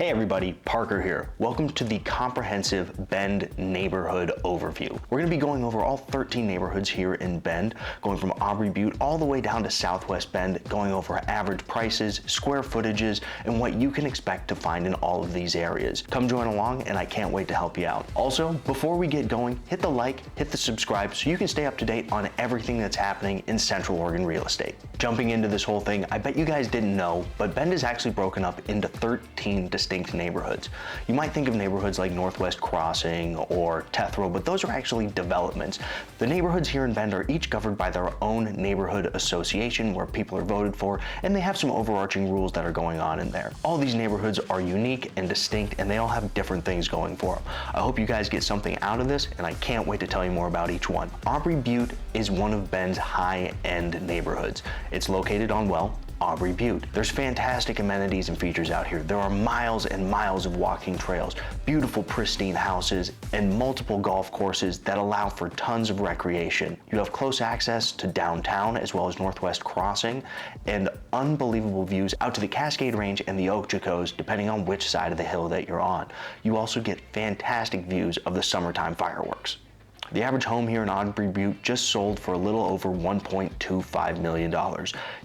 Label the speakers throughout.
Speaker 1: Hey everybody, Parker here. Welcome to the comprehensive Bend neighborhood overview. We're going to be going over all 13 neighborhoods here in Bend, going from Awbrey Butte all the way down to Southwest Bend, going over average prices, square footages, and what you can expect to find in all of these areas. Come join along and I can't wait to help you out. Also, before we get going, hit the like, hit the subscribe so you can stay up to date on everything that's happening in Central Oregon real estate. Jumping into this whole thing, I bet you guys didn't know, but Bend is actually broken up into 13 distinct neighborhoods. You might think of neighborhoods like Northwest Crossing or Tethro, but those are actually developments. The neighborhoods here in Bend are each governed by their own neighborhood association where people are voted for, and they have some overarching rules that are going on in there. All these neighborhoods are unique and distinct, and they all have different things going for them. I hope you guys get something out of this, and I can't wait to tell you more about each one. Awbrey Butte is one of Bend's high-end neighborhoods. It's located on, well, Awbrey Butte. There's fantastic amenities and features out here. There are miles and miles of walking trails, beautiful pristine houses, and multiple golf courses that allow for tons of recreation. You have close access to downtown as well as Northwest Crossing, and unbelievable views out to the Cascade Range and the Ochoco's depending on which side of the hill that you're on. You also get fantastic views of the summertime fireworks. The average home here in Awbrey Butte just sold for a little over $1.25 million.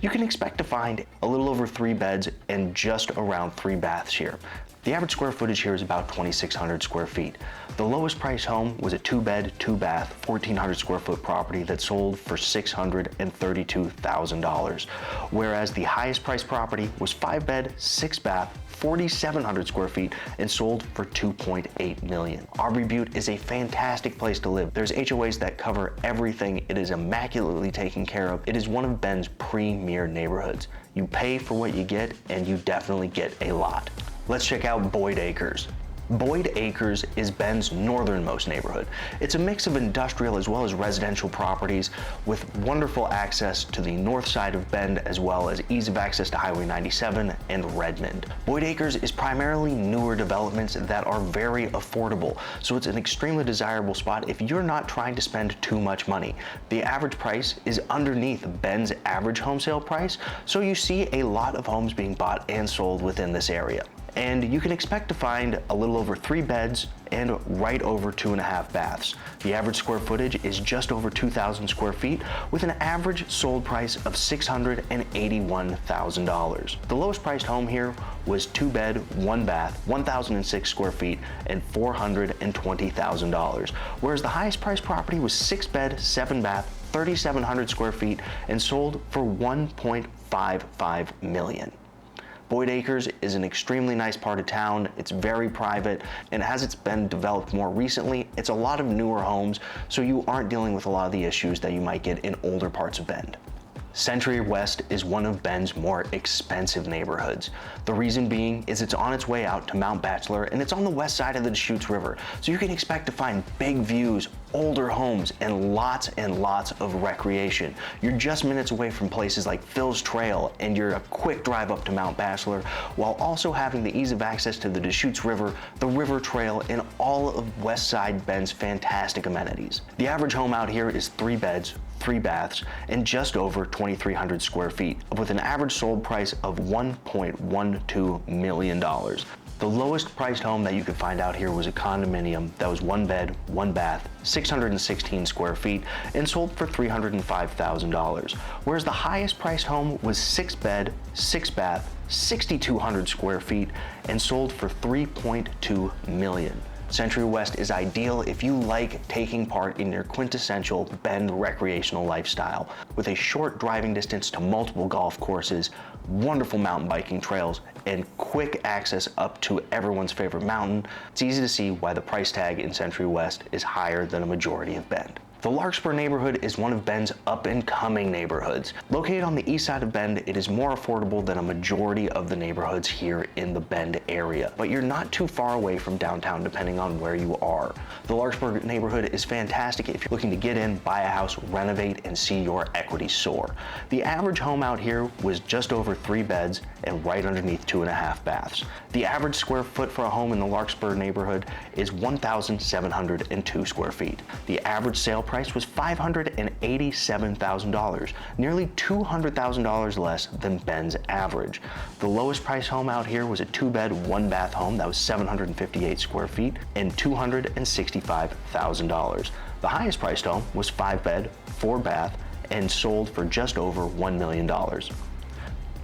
Speaker 1: You can expect to find a little over 3 beds and just around 3 baths here. The average square footage here is about 2,600 square feet. The lowest price home was a 2-bed, 2-bath, 1,400 square foot property that sold for $632,000, whereas the highest priced property was 5-bed, 6-bath, 4,700 square feet and sold for $2.8 million. Awbrey Butte is a fantastic place to live. There's HOAs that cover everything. It is immaculately taken care of. It is one of Bend's premier neighborhoods. You pay for what you get, and you definitely get a lot. Let's check out Boyd Acres. Boyd Acres is Bend's northernmost neighborhood. It's a mix of industrial as well as residential properties with wonderful access to the north side of Bend as well as ease of access to Highway 97 and Redmond. Boyd Acres is primarily newer developments that are very affordable, so it's an extremely desirable spot if you're not trying to spend too much money. The average price is underneath Bend's average home sale price, so you see a lot of homes being bought and sold within this area. And you can expect to find a little over 3 beds and right over 2.5 baths. The average square footage is just over 2,000 square feet with an average sold price of $681,000. The lowest priced home here was 2-bed, 1-bath, 1,006 square feet and $420,000, whereas the highest priced property was 6-bed, 7-bath, 3,700 square feet and sold for $1.55 million. Boyd Acres is an extremely nice part of town. It's very private, and as it's been developed more recently, it's a lot of newer homes, so you aren't dealing with a lot of the issues that you might get in older parts of Bend. Centry West is one of Bend's more expensive neighborhoods. The reason being is it's on its way out to Mount Bachelor, and it's on the west side of the Deschutes River, so you can expect to find big views, older homes, and lots of recreation. You're just minutes away from places like Phil's Trail, and you're a quick drive up to Mount Bachelor, while also having the ease of access to the Deschutes River, the River Trail, and all of West Side Bend's fantastic amenities. The average home out here is 3 beds, 3 baths, and just over 2,300 square feet, with an average sold price of $1.12 million. The lowest priced home that you could find out here was a condominium that was 1 bed, 1 bath, 616 square feet, and sold for $305,000, whereas the highest priced home was 6-bed, 6-bath, 6,200 square feet, and sold for $3.2 million. Centry West is ideal if you like taking part in your quintessential Bend recreational lifestyle. With a short driving distance to multiple golf courses, wonderful mountain biking trails, and quick access up to everyone's favorite mountain, it's easy to see why the price tag in Centry West is higher than a majority of Bend. The Larkspur neighborhood is one of Bend's up-and-coming neighborhoods. Located on the east side of Bend, it is more affordable than a majority of the neighborhoods here in the Bend area, but you're not too far away from downtown depending on where you are. The Larkspur neighborhood is fantastic if you're looking to get in, buy a house, renovate, and see your equity soar. The average home out here was just over 3 beds and right underneath 2.5 baths. The average square foot for a home in the Larkspur neighborhood is 1,702 square feet. The average sale price was $587,000, nearly $200,000 less than Bend's average. The lowest price home out here was a 2-bed, 1-bath home that was 758 square feet and $265,000. The highest priced home was 5-bed, 4-bath, and sold for just over $1 million.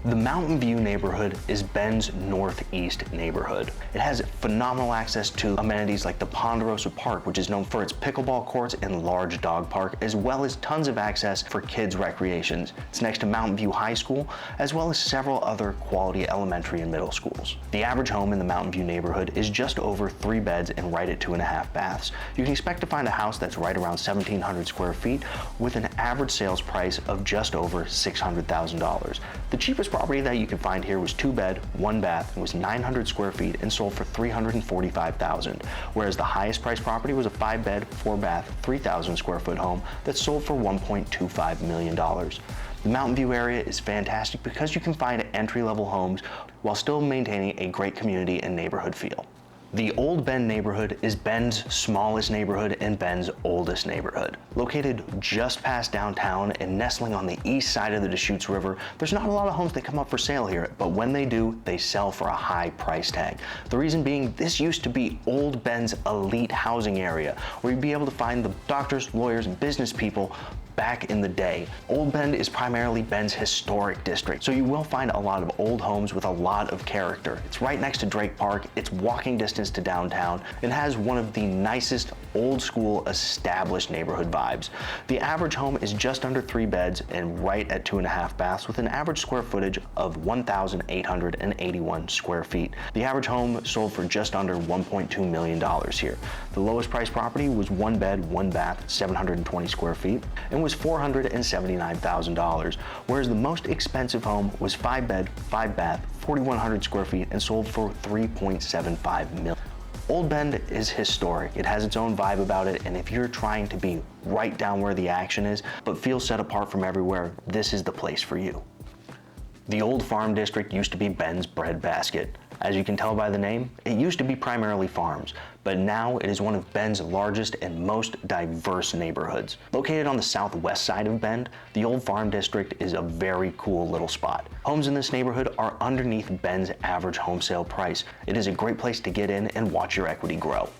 Speaker 1: The Mountain View neighborhood is Bend's northeast neighborhood. It has phenomenal access to amenities like the Ponderosa Park, which is known for its pickleball courts and large dog park, as well as tons of access for kids' recreations. It's next to Mountain View High School, as well as several other quality elementary and middle schools. The average home in the Mountain View neighborhood is just over 3 beds and right at 2.5 baths. You can expect to find a house that's right around 1,700 square feet with an average sales price of just over $600,000. The cheapest property that you can find here was 2-bed, 1-bath, and was 900 square feet and sold for $345,000, whereas the highest priced property was a 5-bed, 4-bath, 3,000 square foot home that sold for $1.25 million. The Mountain View area is fantastic because you can find entry-level homes while still maintaining a great community and neighborhood feel. The Old Bend neighborhood is Bend's smallest neighborhood and Bend's oldest neighborhood. Located just past downtown and nestling on the east side of the Deschutes River, there's not a lot of homes that come up for sale here, but when they do, they sell for a high price tag. The reason being, this used to be Old Bend's elite housing area, where you'd be able to find the doctors, lawyers, and business people back in the day. Old Bend is primarily Bend's historic district, so you will find a lot of old homes with a lot of character. It's right next to Drake Park, it's walking distance to downtown, and has one of the nicest old school established neighborhood vibes. The average home is just under 3 beds and right at 2.5 baths with an average square footage of 1,881 square feet. The average home sold for just under $1.2 million here. The lowest priced property was 1-bed, 1-bath, 720 square feet, and was $479,000, whereas the most expensive home was 5-bed, 5-bath, 4,100 square feet, and sold for $3.75 million. Old Bend is historic. It has its own vibe about it, and if you're trying to be right down where the action is, but feel set apart from everywhere, this is the place for you. The Old Farm District used to be Bend's breadbasket. As you can tell by the name, it used to be primarily farms, but now it is one of Bend's largest and most diverse neighborhoods. Located on the southwest side of Bend, the Old Farm District is a very cool little spot. Homes in this neighborhood are underneath Bend's average home sale price. It is a great place to get in and watch your equity grow.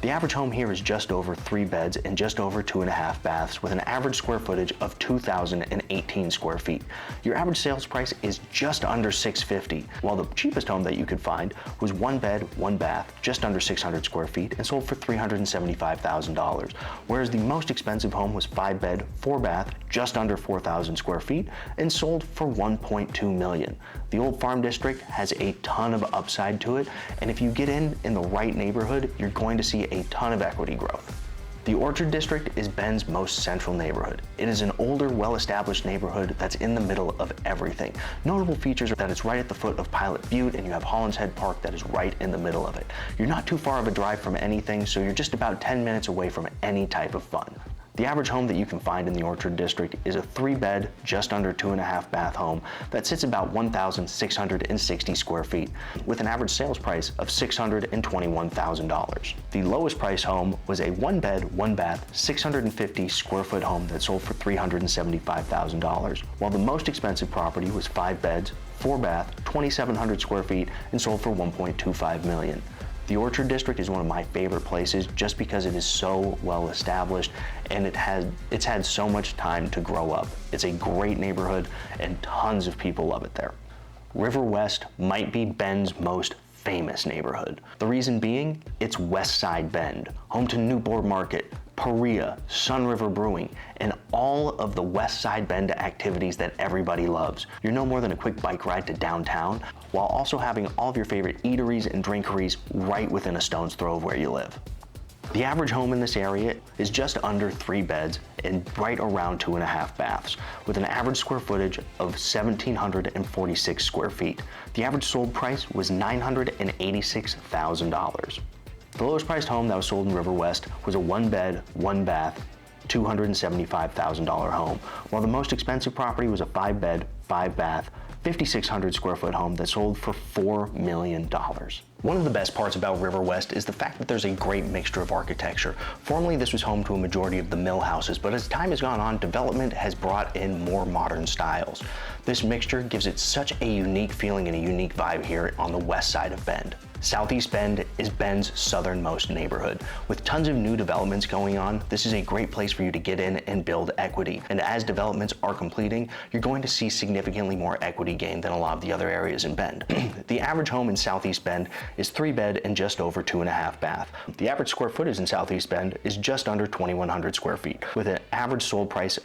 Speaker 1: The average home here is just over 3 beds and just over 2.5 baths with an average square footage of 2,018 square feet. Your average sales price is just under $650,000, while the cheapest home that you could find was 1-bed, 1-bath, just under 600 square feet and sold for $375,000, whereas the most expensive home was 5-bed, 4-bath, just under 4,000 square feet and sold for $1.2 million. The Old Farm District has a ton of upside to it, and if you get in the right neighborhood, you're going to see a ton of equity growth. The Orchard District is Bend's most central neighborhood. It is an older, well-established neighborhood that's in the middle of everything. Notable features are that it's right at the foot of Pilot Butte, and you have Holland's Head Park that is right in the middle of it. You're not too far of a drive from anything, so you're just about 10 minutes away from any type of fun. The average home that you can find in the Orchard District is a 3-bed, just under 2.5 bath home that sits about 1,660 square feet with an average sales price of $621,000. The lowest price home was a 1-bed, 1-bath, 650 square foot home that sold for $375,000, while the most expensive property was 5 beds, 4-bath, 2,700 square feet and sold for $1.25 million. The Orchard District is one of my favorite places just because it is so well established and it's had so much time to grow up. It's a great neighborhood and tons of people love it there. River West might be Bend's most famous neighborhood. The reason being, it's West Side Bend, home to Newport Market, Perea, Sun River Brewing, and all of the West Side Bend activities that everybody loves. You're no more than a quick bike ride to downtown, while also having all of your favorite eateries and drinkeries right within a stone's throw of where you live. The average home in this area is just under 3 beds and right around 2.5 baths, with an average square footage of 1,746 square feet. The average sold price was $986,000. The lowest priced home that was sold in River West was a 1-bed, 1-bath, $275,000 home, while the most expensive property was a 5-bed, 5-bath, 5,600 square foot home that sold for $4 million. One of the best parts about River West is the fact that there's a great mixture of architecture. Formerly, this was home to a majority of the mill houses, but as time has gone on, development has brought in more modern styles. This mixture gives it such a unique feeling and a unique vibe here on the west side of Bend. Southeast Bend is Bend's southernmost neighborhood. With tons of new developments going on, this is a great place for you to get in and build equity. And as developments are completing, you're going to see significantly more equity gain than a lot of the other areas in Bend. The average home in Southeast Bend is 3 bed and just over 2.5 bath. The average square footage in Southeast Bend is just under 2,100 square feet, with an average sold price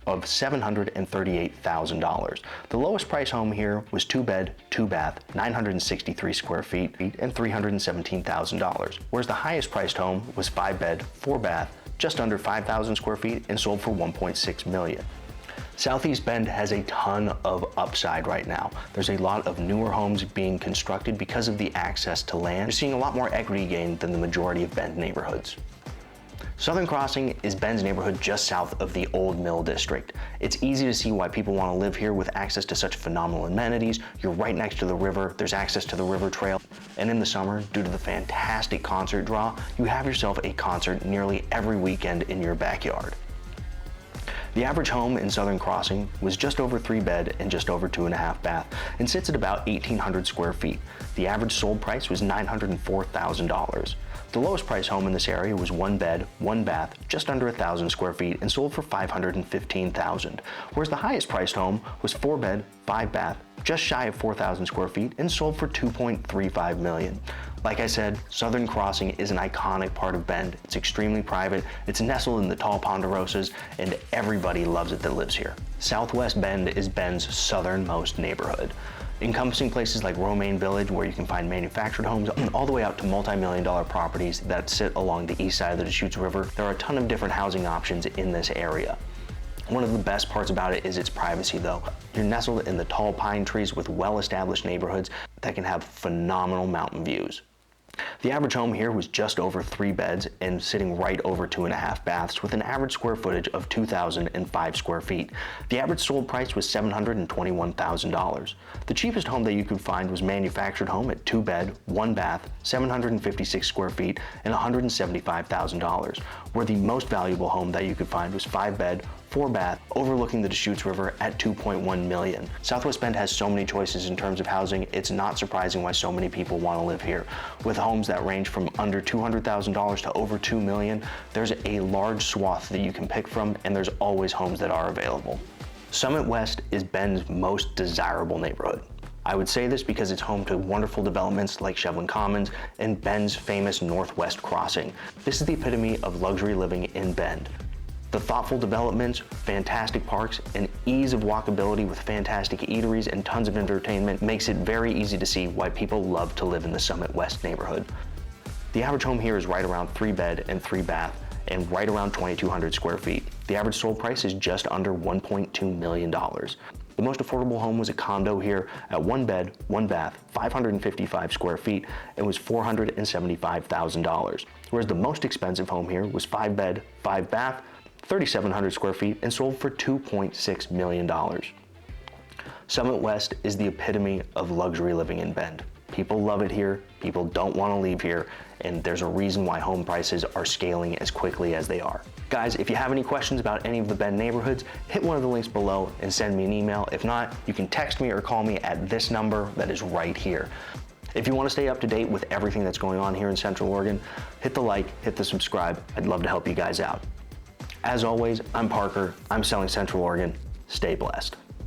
Speaker 1: of $738,000. The lowest price home here was 2 bed, 2 bath, 963 square feet and $317,000, whereas the highest priced home was 5 bed, 4 bath, just under 5,000 square feet and sold for $1.6 million. Southeast Bend has a ton of upside right now. There's a lot of newer homes being constructed because of the access to land. You're seeing a lot more equity gain than the majority of Bend neighborhoods. Southern Crossing is Bend's neighborhood just south of the Old Mill District. It's easy to see why people want to live here with access to such phenomenal amenities. You're right next to the river, there's access to the river trail, and in the summer, due to the fantastic concert draw, you have yourself a concert nearly every weekend in your backyard. The average home in Southern Crossing was just over 3 bed and just over 2.5 bath and sits at about 1,800 square feet. The average sold price was $904,000. The lowest price home in this area was 1 bed, 1 bath, just under 1,000 square feet and sold for $515,000, whereas the highest priced home was 4 bed, 5 bath, just shy of 4,000 square feet and sold for $2.35 million. Like I said, Southern Crossing is an iconic part of Bend. It's extremely private, it's nestled in the tall ponderosas, and everybody loves it that lives here. Southwest Bend is Bend's southernmost neighborhood, encompassing places like Romaine Village, where you can find manufactured homes, all the way out to multi-million-dollar properties that sit along the east side of the Deschutes River. There are a ton of different housing options in this area. One of the best parts about it is its privacy, though. You're nestled in the tall pine trees with well-established neighborhoods that can have phenomenal mountain views. The average home here was just over 3 beds and sitting right over 2.5 baths with an average square footage of 2,005 square feet. The average sold price was $721,000. The cheapest home that you could find was manufactured home at 2 bed, 1 bath, 756 square feet and $175,000, where the most valuable home that you could find was 5 bed, 4 bath, overlooking the Deschutes River at $2.1 million. Southwest Bend has so many choices in terms of housing, it's not surprising why so many people want to live here. With homes that range from under $200,000 to over $2 million, there's a large swath that you can pick from, and there's always homes that are available. Summit West is Bend's most desirable neighborhood. I would say this because it's home to wonderful developments like Shevlin Commons and Bend's famous Northwest Crossing. This is the epitome of luxury living in Bend. The thoughtful developments, fantastic parks, and ease of walkability with fantastic eateries and tons of entertainment makes it very easy to see why people love to live in the Summit West neighborhood. The average home here is right around 3 bed and 3 bath and right around 2,200 square feet. The average sold price is just under $1.2 million. The most affordable home was a condo here at 1 bed, 1 bath, 555 square feet, and was $475,000. Whereas the most expensive home here was 5 bed, 5 bath, 3,700 square feet and sold for $2.6 million. Summit West is the epitome of luxury living in Bend. People love it here, people don't want to leave here, and there's a reason why home prices are scaling as quickly as they are. Guys, if you have any questions about any of the Bend neighborhoods, hit one of the links below and send me an email. If not, you can text me or call me at this number that is right here. If you want to stay up to date with everything that's going on here in Central Oregon, hit the like, hit the subscribe. I'd love to help you guys out. As always, I'm Parker. I'm selling Central Oregon. Stay blessed.